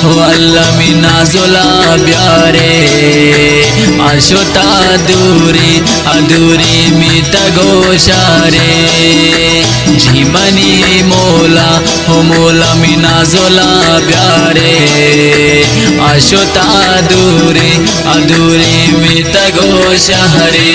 हो अल्लाह मिना जोला प्यारे आशोता अधूरी अधूरी मित गोशारे जीवनी मोला हो मोला मिना जोला प्यारे आशोता अधूरी अधूरी मित गोशारे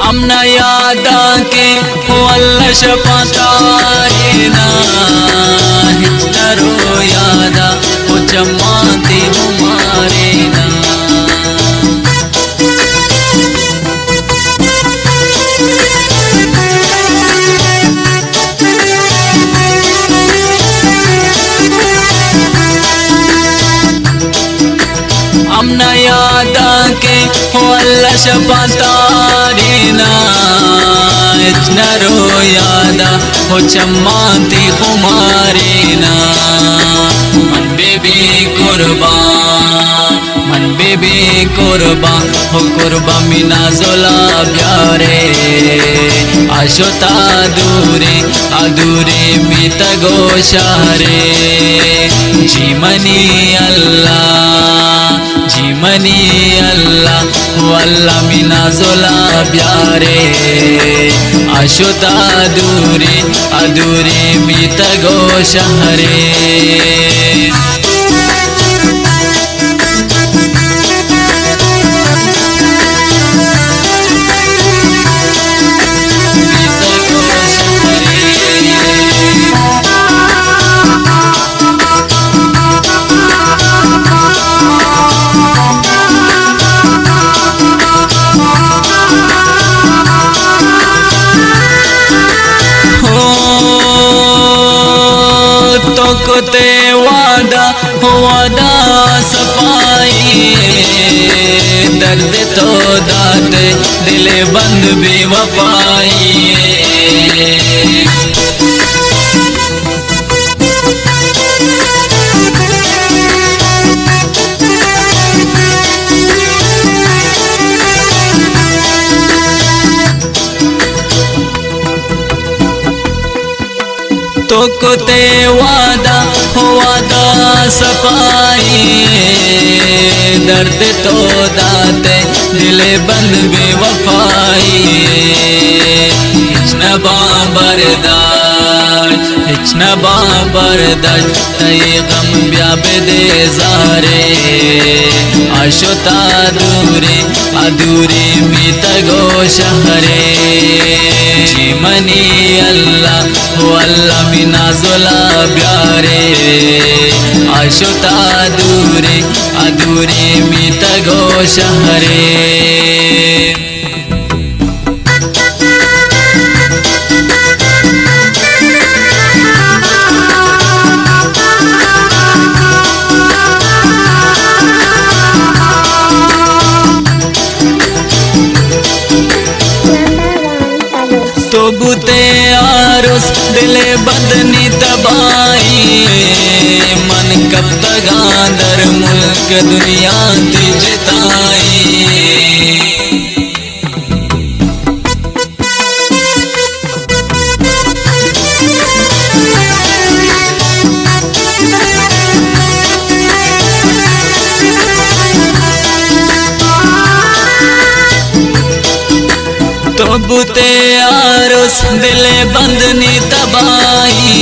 अमना यादा के हो अल्लाह शपातारे ना हितरो यादा हो जमाती हमारे ना अमना यादा के हो अल्लाह शपातारे ना इतना रो यादा हो चम्माती हमारे ना मन बेबी कुर्बा हो कुर्बा मिना जोला प्यारे आशोता अधूरे अधूरे मित गोशारे जीवनी अल्लाह हो अल्लाह मिना जोला प्यारे आशोता अधूरे अधूरे मित गोशारे कोते वादा हो वादा सफाई दर्द तो दाद दिल बंद बेवफाई तो कोते वादा हो वादा सफाई दर्द तो दाते दिल बंद बेवफाई इतना बाबरदार तय गम ब्याबे दे जारे आशोता अधूरे अधूरे मित गोशारे जीवनी अल्लाह हो अल्लाह मिना जोला प्यारे आशोता अधूरे अधूरे मित गोशारे तो बुते आरुस दिले बदनी तबाई मन कब तक आंदर मुल्क दुनिया की जिताई तो बुते आरुस दिले बंदनी तबाई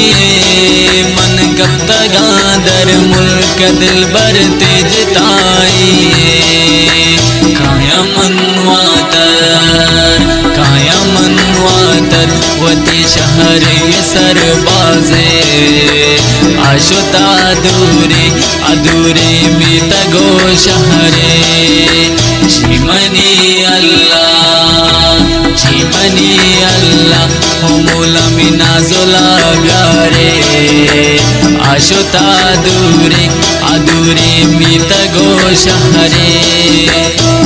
मन कब तक आदर मुल्क दिल बर जिताई काया मनवातर वती शहर सरबाजे आशुता अधूरे अधूरे मित गोशहरे जीवनी अल्लाह हो मौला मिना जोला प्यारे शाश्वत अधूरे अधूरे मित घोष हरे।